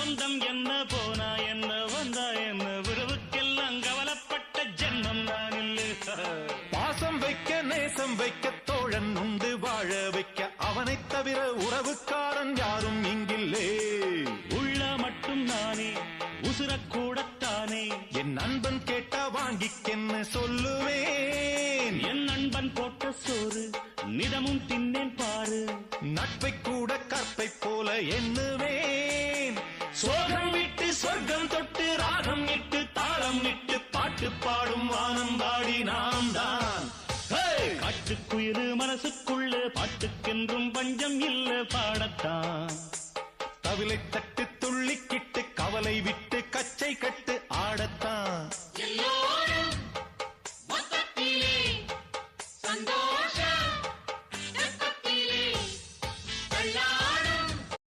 சொந்தம் என்ன போனா என்ன வந்தா என்ன உறவுக்கெல்லாம் கவலைப்பட்ட ஜென்மம் நான் இல்லை. பாசம் வைக்க நேசம் வைக்க தோழன் உண்டு வாழ வைக்க அவனைத் தவிர உறவுக்காரன் யாரும் இங்கில்லே. உள்ள மட்டும் நானே உசுரக்கூடத்தானே என் நண்பன் கேட்டா வாங்கிக்கென்னு சொல்லுவேன். என் நண்பன் போட்ட சோறு நிதமும் தின்னேன் பாரு. நட்பை கூட கற்பை போல எண்ணுவேன். சோகம் விட்டு சொர்க்கம் தொட்டு ராகம் இட்டு தாளம் இட்டு பாட்டு பாடும் வானம் பாடி நாம் தான். காட்டுக்குயிரு மனசுக்குள்ள பாட்டுக்கென்றும் பஞ்சம் இல்ல பாடத்தான். தவிலை தட்டு துள்ளிக்கிட்டு கவலை விட்டு